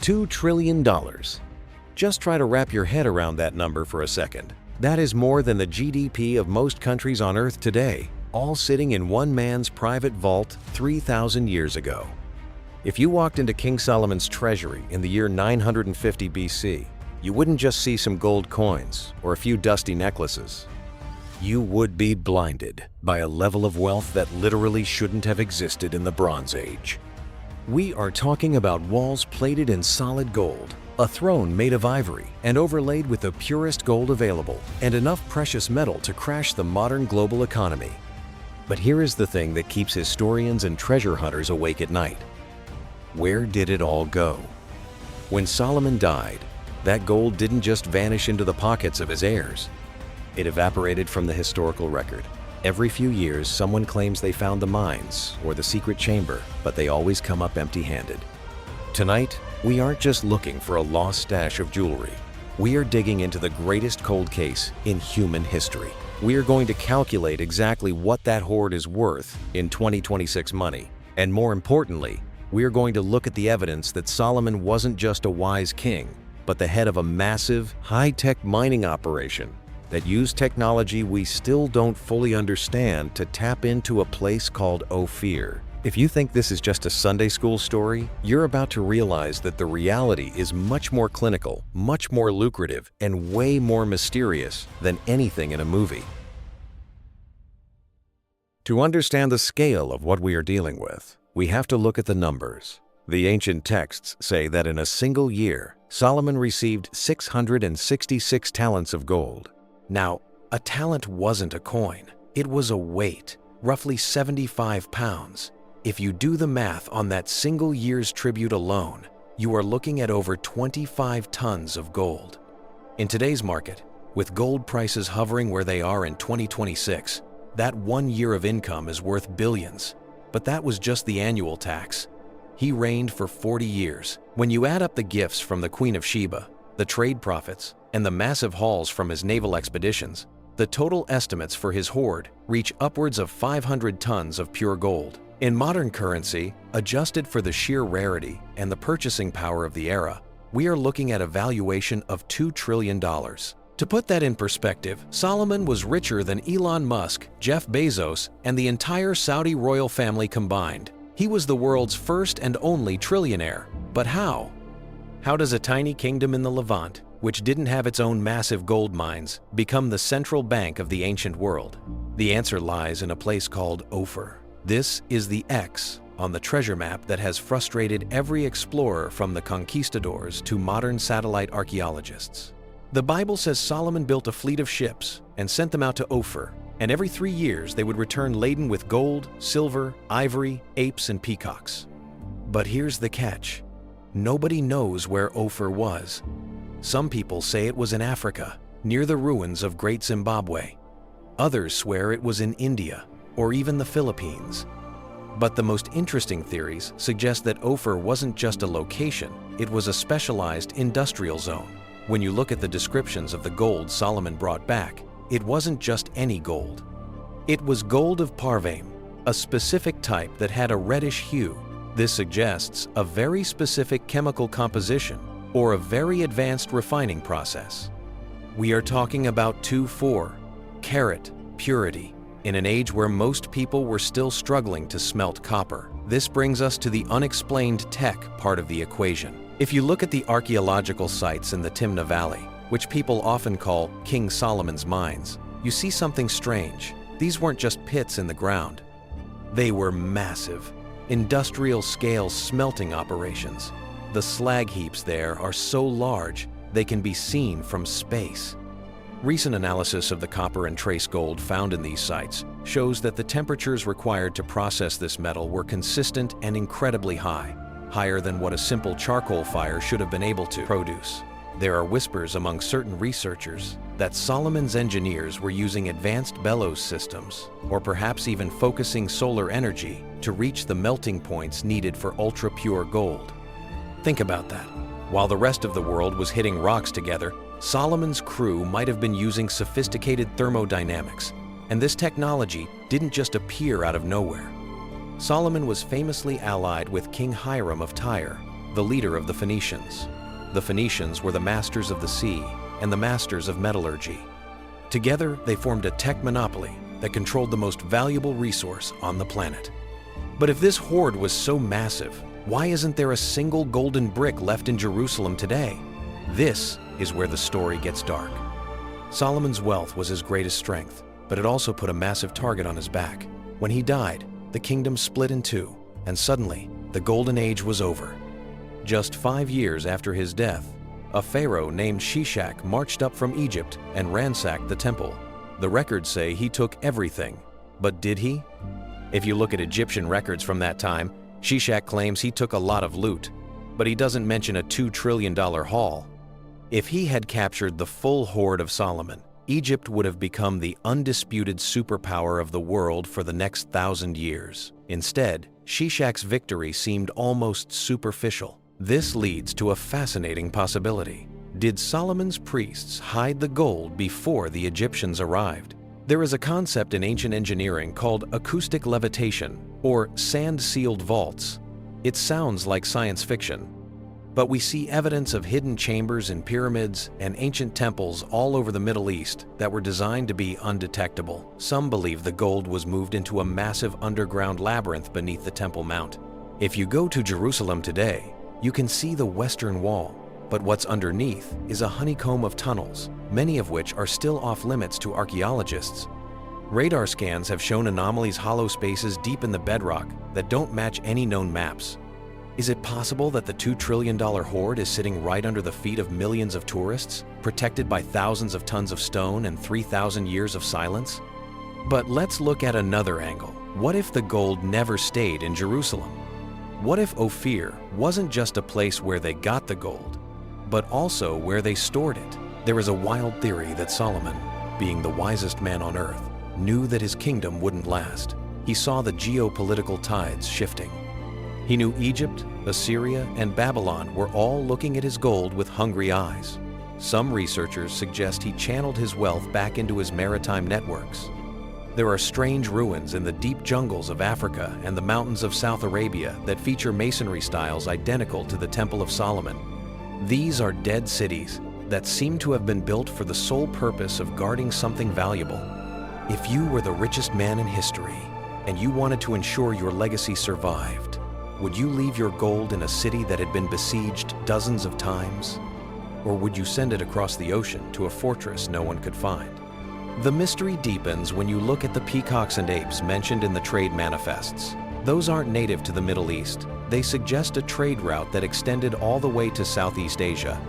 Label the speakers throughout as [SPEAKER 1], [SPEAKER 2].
[SPEAKER 1] $2 trillion. Just try to wrap your head around that number for a second. That is more than the GDP of most countries on Earth today, all sitting in one man's private vault 3,000 years ago. If you walked into King Solomon's treasury in the year 950 BC, you wouldn't just see some gold coins or a few dusty necklaces. You would be blinded by a level of wealth that literally shouldn't have existed in the Bronze Age. We are talking about walls plated in solid gold, a throne made of ivory and overlaid with the purest gold available, and enough precious metal to crash the modern global economy. But here is the thing that keeps historians and treasure hunters awake at night. Where did it all go? When Solomon died, that gold didn't just vanish into the pockets of his heirs. It evaporated from the historical record. Every few years, someone claims they found the mines or the secret chamber, but they always come up empty-handed. Tonight, we aren't just looking for a lost stash of jewelry. We are digging into the greatest cold case in human history. We are going to calculate exactly what that hoard is worth in 2026 money. And more importantly, we are going to look at the evidence that Solomon wasn't just a wise king, but the head of a massive, high-tech mining operation that used technology we still don't fully understand to tap into a place called Ophir. If you think this is just a Sunday school story, you're about to realize that the reality is much more clinical, much more lucrative, and way more mysterious than anything in a movie. To understand the scale of what we are dealing with, we have to look at the numbers. The ancient texts say that in a single year, Solomon received 666 talents of gold. Now, a talent wasn't a coin. It was a weight, roughly 75 pounds. If you do the math on that single year's tribute alone, you are looking at over 25 tons of gold. In today's market, with gold prices hovering where they are in 2026, that 1 year of income is worth billions. But that was just the annual tax. He reigned for 40 years. When you add up the gifts from the Queen of Sheba, the trade profits, and the massive hauls from his naval expeditions, the total estimates for his hoard reach upwards of 500 tons of pure gold. In modern currency, adjusted for the sheer rarity and the purchasing power of the era, we are looking at a valuation of $2 trillion. To put that in perspective, Solomon was richer than Elon Musk, Jeff Bezos, and the entire Saudi royal family combined. He was the world's first and only trillionaire. But how? How does a tiny kingdom in the Levant, which didn't have its own massive gold mines, become the central bank of the ancient world? The answer lies in a place called Ophir. This is the X on the treasure map that has frustrated every explorer from the conquistadors to modern satellite archaeologists. The Bible says Solomon built a fleet of ships and sent them out to Ophir, and every 3 years they would return laden with gold, silver, ivory, apes, and peacocks. But here's the catch. Nobody knows where Ophir was. Some people say it was in Africa, near the ruins of Great Zimbabwe. Others swear it was in India, or even the Philippines. But the most interesting theories suggest that Ophir wasn't just a location, it was a specialized industrial zone. When you look at the descriptions of the gold Solomon brought back, it wasn't just any gold. It was gold of Parvane, a specific type that had a reddish hue. This suggests a very specific chemical composition or a very advanced refining process. We are talking about 2,4 carat purity in an age where most people were still struggling to smelt copper. This brings us to the unexplained tech part of the equation. If you look at the archaeological sites in the Timna Valley, which people often call King Solomon's mines, you see something strange. These weren't just pits in the ground. They were massive, industrial-scale smelting operations. The slag heaps there are so large, they can be seen from space. Recent analysis of the copper and trace gold found in these sites shows that the temperatures required to process this metal were consistent and incredibly high, higher than what a simple charcoal fire should have been able to produce. There are whispers among certain researchers that Solomon's engineers were using advanced bellows systems, or perhaps even focusing solar energy to reach the melting points needed for ultra-pure gold. Think about that. While the rest of the world was hitting rocks together, Solomon's crew might have been using sophisticated thermodynamics, and this technology didn't just appear out of nowhere. Solomon was famously allied with King Hiram of Tyre, the leader of the Phoenicians. The Phoenicians were the masters of the sea and the masters of metallurgy. Together, they formed a tech monopoly that controlled the most valuable resource on the planet. But if this hoard was so massive, why isn't there a single golden brick left in Jerusalem today? This is where the story gets dark. Solomon's wealth was his greatest strength, but it also put a massive target on his back. When he died, the kingdom split in two, and suddenly, the golden age was over. Just 5 years after his death, a pharaoh named Shishak marched up from Egypt and ransacked the temple. The records say he took everything, but did he? If you look at Egyptian records from that time, Shishak claims he took a lot of loot, but he doesn't mention a $2 trillion haul. If he had captured the full hoard of Solomon, Egypt would have become the undisputed superpower of the world for the next 1,000 years. Instead, Shishak's victory seemed almost superficial. This leads to a fascinating possibility. Did Solomon's priests hide the gold before the Egyptians arrived? There is a concept in ancient engineering called acoustic levitation, or sand-sealed vaults. It sounds like science fiction, but we see evidence of hidden chambers in pyramids and ancient temples all over the Middle East that were designed to be undetectable. Some believe the gold was moved into a massive underground labyrinth beneath the Temple Mount. If you go to Jerusalem today, you can see the Western Wall, but what's underneath is a honeycomb of tunnels, many of which are still off-limits to archaeologists. Radar scans have shown anomalies, hollow spaces deep in the bedrock that don't match any known maps. Is it possible that the $2 trillion hoard is sitting right under the feet of millions of tourists, protected by thousands of tons of stone and 3,000 years of silence? But let's look at another angle. What if the gold never stayed in Jerusalem? What if Ophir wasn't just a place where they got the gold, but also where they stored it? There is a wild theory that Solomon, being the wisest man on earth, knew that his kingdom wouldn't last. He saw the geopolitical tides shifting. He knew Egypt, Assyria, and Babylon were all looking at his gold with hungry eyes. Some researchers suggest he channeled his wealth back into his maritime networks. There are strange ruins in the deep jungles of Africa and the mountains of South Arabia that feature masonry styles identical to the Temple of Solomon. These are dead cities that seem to have been built for the sole purpose of guarding something valuable. If you were the richest man in history and you wanted to ensure your legacy survived, would you leave your gold in a city that had been besieged dozens of times? Or would you send it across the ocean to a fortress no one could find? The mystery deepens when you look at the peacocks and apes mentioned in the trade manifests. Those aren't native to the Middle East. They suggest a trade route that extended all the way to Southeast Asia.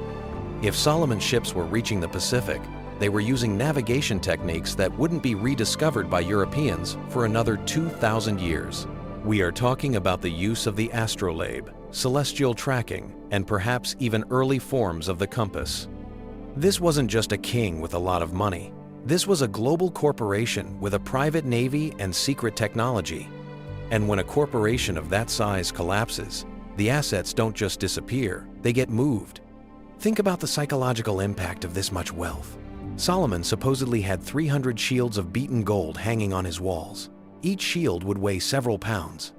[SPEAKER 1] If Solomon's ships were reaching the Pacific, they were using navigation techniques that wouldn't be rediscovered by Europeans for another 2,000 years. We are talking about the use of the astrolabe, celestial tracking, and perhaps even early forms of the compass. This wasn't just a king with a lot of money. This was a global corporation with a private navy and secret technology. And when a corporation of that size collapses, the assets don't just disappear, they get moved. Think about the psychological impact of this much wealth. Solomon supposedly had 300 shields of beaten gold hanging on his walls. Each shield would weigh several pounds.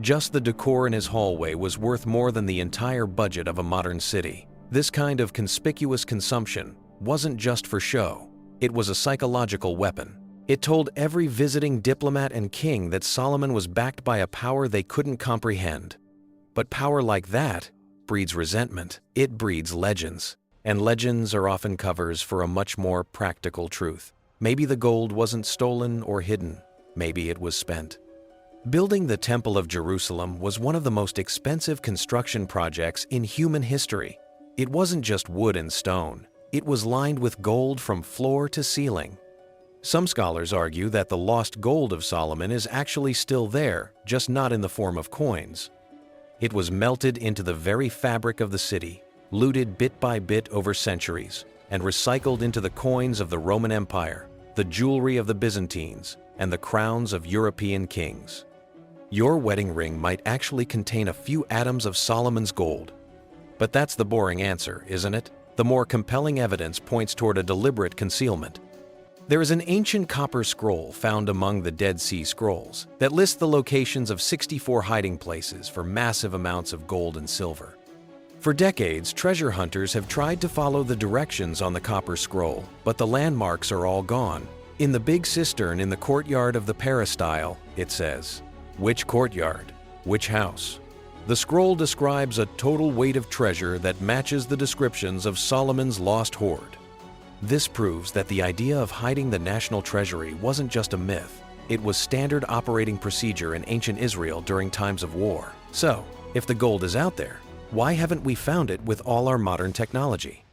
[SPEAKER 1] Just the decor in his hallway was worth more than the entire budget of a modern city. This kind of conspicuous consumption wasn't just for show. It was a psychological weapon. It told every visiting diplomat and king that Solomon was backed by a power they couldn't comprehend. But power like that breeds resentment. It breeds legends. And legends are often covers for a much more practical truth. Maybe the gold wasn't stolen or hidden. Maybe it was spent. Building the Temple of Jerusalem was one of the most expensive construction projects in human history. It wasn't just wood and stone. It was lined with gold from floor to ceiling. Some scholars argue that the lost gold of Solomon is actually still there, just not in the form of coins. It was melted into the very fabric of the city, looted bit by bit over centuries, and recycled into the coins of the Roman Empire, the jewelry of the Byzantines, and the crowns of European kings. Your wedding ring might actually contain a few atoms of Solomon's gold. But that's the boring answer, isn't it? The more compelling evidence points toward a deliberate concealment. There is an ancient copper scroll found among the Dead Sea Scrolls that lists the locations of 64 hiding places for massive amounts of gold and silver. For decades, treasure hunters have tried to follow the directions on the copper scroll, but the landmarks are all gone. In the big cistern in the courtyard of the peristyle, it says, "Which courtyard? Which house?" The scroll describes a total weight of treasure that matches the descriptions of Solomon's lost hoard. This proves that the idea of hiding the national treasury wasn't just a myth. It was standard operating procedure in ancient Israel during times of war. So, if the gold is out there, why haven't we found it with all our modern technology?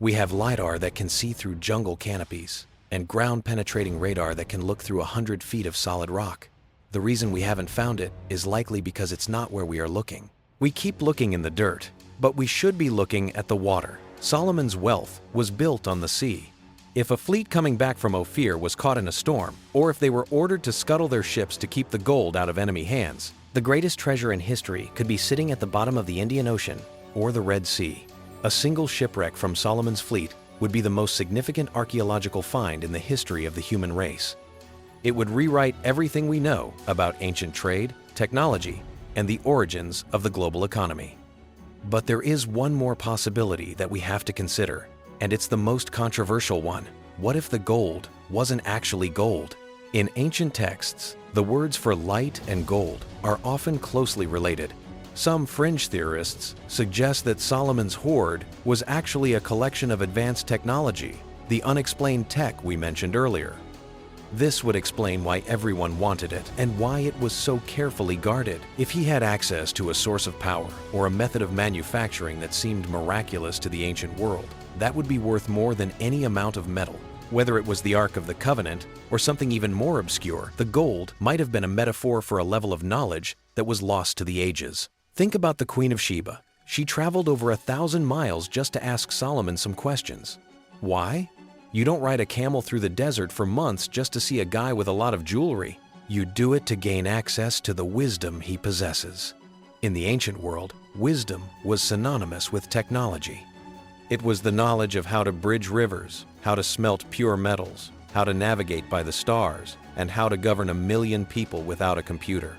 [SPEAKER 1] We have LiDAR that can see through jungle canopies, and ground-penetrating radar that can look through 100 feet of solid rock. The reason we haven't found it is likely because it's not where we are looking. We keep looking in the dirt, but we should be looking at the water. Solomon's wealth was built on the sea. If a fleet coming back from Ophir was caught in a storm, or if they were ordered to scuttle their ships to keep the gold out of enemy hands, the greatest treasure in history could be sitting at the bottom of the Indian Ocean or the Red Sea. A single shipwreck from Solomon's fleet would be the most significant archaeological find in the history of the human race. It would rewrite everything we know about ancient trade, technology, and the origins of the global economy. But there is one more possibility that we have to consider, and it's the most controversial one. What if the gold wasn't actually gold? In ancient texts, the words for light and gold are often closely related. Some fringe theorists suggest that Solomon's hoard was actually a collection of advanced technology, the unexplained tech we mentioned earlier. This would explain why everyone wanted it and why it was so carefully guarded. If he had access to a source of power or a method of manufacturing that seemed miraculous to the ancient world, that would be worth more than any amount of metal. Whether it was the Ark of the Covenant or something even more obscure, the gold might have been a metaphor for a level of knowledge that was lost to the ages. Think about the Queen of Sheba. She traveled over 1,000 miles just to ask Solomon some questions. Why? You don't ride a camel through the desert for months just to see a guy with a lot of jewelry. You do it to gain access to the wisdom he possesses. In the ancient world, wisdom was synonymous with technology. It was the knowledge of how to bridge rivers, how to smelt pure metals, how to navigate by the stars, and how to govern 1 million people without a computer.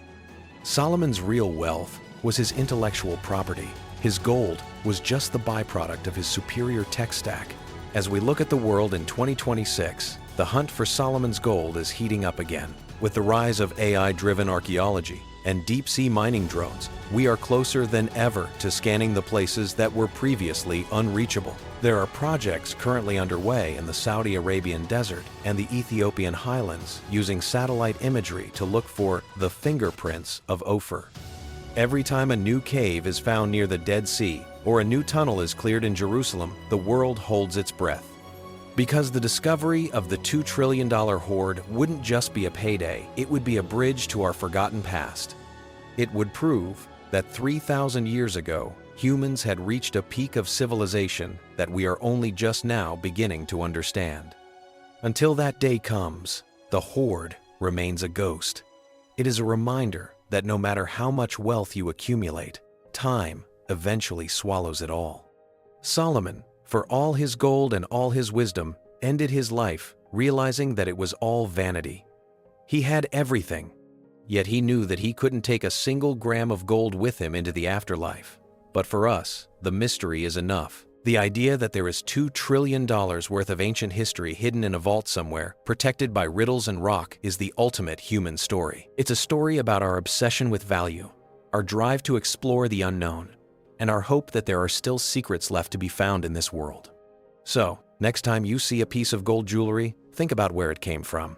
[SPEAKER 1] Solomon's real wealth was his intellectual property. His gold was just the byproduct of his superior tech stack. As we look at the world in 2026, the hunt for Solomon's gold is heating up again. With the rise of AI-driven archaeology and deep-sea mining drones, we are closer than ever to scanning the places that were previously unreachable. There are projects currently underway in the Saudi Arabian desert and the Ethiopian highlands using satellite imagery to look for the fingerprints of Ophir. Every time a new cave is found near the Dead Sea or a new tunnel is cleared in Jerusalem, the world holds its breath. Because the discovery of the $2 trillion hoard wouldn't just be a payday, it would be a bridge to our forgotten past. It would prove that 3,000 years ago, humans had reached a peak of civilization that we are only just now beginning to understand. Until that day comes, the hoard remains a ghost. It is a reminder that no matter how much wealth you accumulate, time eventually swallows it all. Solomon, for all his gold and all his wisdom, ended his life realizing that it was all vanity. He had everything, yet he knew that he couldn't take a single gram of gold with him into the afterlife. But for us, the mystery is enough. The idea that there is $2 trillion worth of ancient history hidden in a vault somewhere, protected by riddles and rock, is the ultimate human story. It's a story about our obsession with value, our drive to explore the unknown, and our hope that there are still secrets left to be found in this world. So, next time you see a piece of gold jewelry, think about where it came from.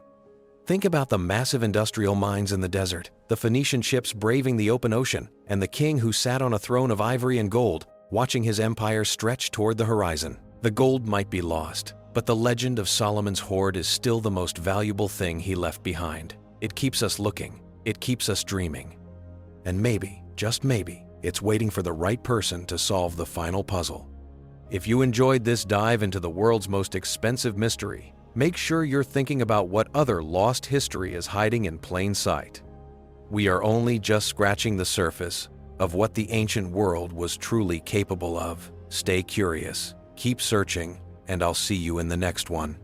[SPEAKER 1] Think about the massive industrial mines in the desert, the Phoenician ships braving the open ocean, and the king who sat on a throne of ivory and gold, watching his empire stretch toward the horizon. The gold might be lost, but the legend of Solomon's hoard is still the most valuable thing he left behind. It keeps us looking, it keeps us dreaming. And maybe, just maybe, it's waiting for the right person to solve the final puzzle. If you enjoyed this dive into the world's most expensive mystery, make sure you're thinking about what other lost history is hiding in plain sight. We are only just scratching the surface of what the ancient world was truly capable of. Stay curious, keep searching, and I'll see you in the next one.